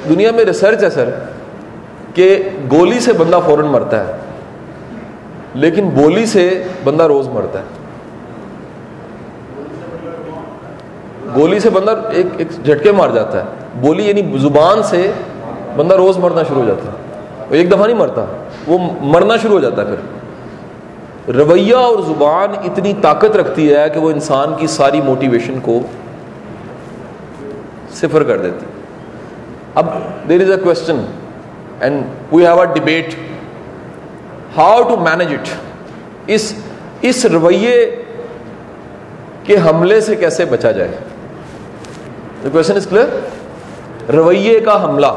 دنیا میں ریسرچ ہے سر کہ گولی سے بندہ فوراً مرتا ہے لیکن بولی سے بندہ روز مرتا ہے. گولی سے بندہ ایک جھٹکے مار جاتا ہے, بولی یعنی زبان سے بندہ روز مرنا شروع ہو جاتا ہے. وہ ایک دفعہ نہیں مرتا, وہ مرنا شروع ہو جاتا ہے. پھر رویہ اور زبان اتنی طاقت رکھتی ہے کہ وہ انسان کی ساری موٹیویشن کو صفر کر دیتی. اب there is a question and we have a debate how to manage it. اس رویے کے حملے سے کیسے بچا جائے. The question is clear. رویے کا حملہ.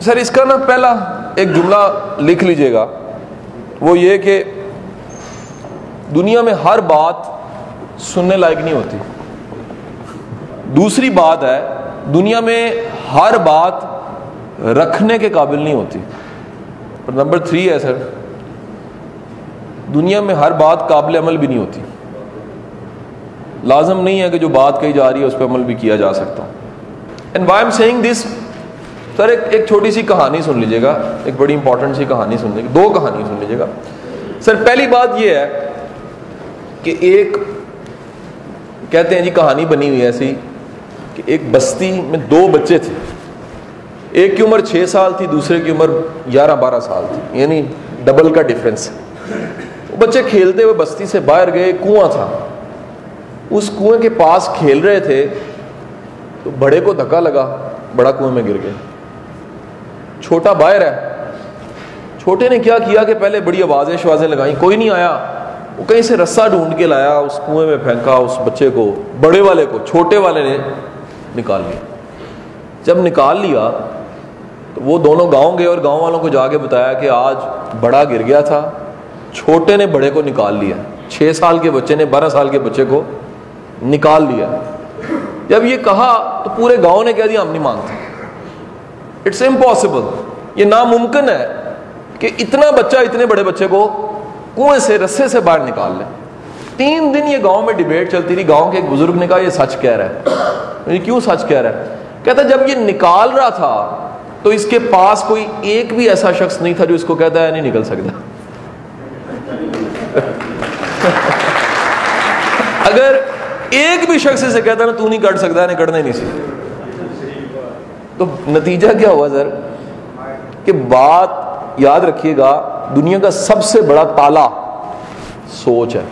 سر اس کا نا پہلا ایک جملہ لکھ لیجئے گا, وہ یہ کہ دنیا میں ہر بات سننے لائق نہیں ہوتی. دوسری بات ہے دنیا میں ہر بات رکھنے کے قابل نہیں ہوتی. اور نمبر 3 ہے سر, دنیا میں ہر بات قابل عمل بھی نہیں ہوتی. لازم نہیں ہے کہ جو بات کہی جا رہی ہے اس پہ عمل بھی کیا جا سکتا. اینڈ وائی ایم سیئنگ دس, سر ایک چھوٹی سی کہانی سن لیجیے گا, ایک بڑی امپورٹنٹ سی کہانی سن لیجیے گا, 2 کہانی سن لیجیے گا. سر پہلی بات یہ ہے کہ ایک کہتے ہیں جی کہانی بنی ہوئی ہے ایسی کہ ایک بستی میں 2 بچے تھے. ایک کی عمر 6 سال تھی, دوسرے کی عمر 11-12 سال تھی, یعنی ڈبل کا ڈفرینس. وہ بچے کھیلتے ہوئے بستی سے باہر گئے, کنواں تھا, اس کنویں کے پاس کھیل رہے تھے تو بڑے کو دھکا لگا, بڑا کنویں میں گر گیا. چھوٹا باہر ہے, چھوٹے نے کیا کیا کہ پہلے بڑی آوازیں لگائیں, کوئی نہیں آیا. وہ کہیں سے رسا ڈھونڈ کے لایا, اس کنویں میں پھینکا, اس بچے کو, بڑے والے کو, چھوٹے والے نے نکال لیا. جب نکال لیا تو وہ دونوں گاؤں گئے اور گاؤں والوں کو جا کے بتایا کہ آج بڑا گر گیا تھا, چھوٹے نے بڑے کو نکال لیا, 6 سال کے بچے نے 12 سال کے بچے کو نکال لیا. جب یہ کہا تو پورے گاؤں نے کہہ دیا ہم نہیں مانتے. اٹس امپاسبل, یہ ناممکن ہے کہ اتنا بچہ اتنے بڑے بچے کو کنویں سے رسے سے باہر نکال لے. 3 دن یہ گاؤں میں ڈیبیٹ چلتی رہی. گاؤں کے ایک بزرگ نے کہا یہ سچ کہہ رہا ہے. کیوں سچ کہہ رہا ہے؟ کہتا جب یہ نکال رہا تھا تو اس کے پاس کوئی ایک بھی ایسا شخص نہیں تھا جو اس کو کہتا ہے نہیں نکل سکتا. اگر ایک بھی شخص سے کہتا نا تو نہیں کٹ سکتا, نہیں کٹنا ہی نہیں سی. تو نتیجہ کیا ہوا سر کہ بات یاد رکھیے گا, دنیا کا سب سے بڑا تالا سوچ ہے.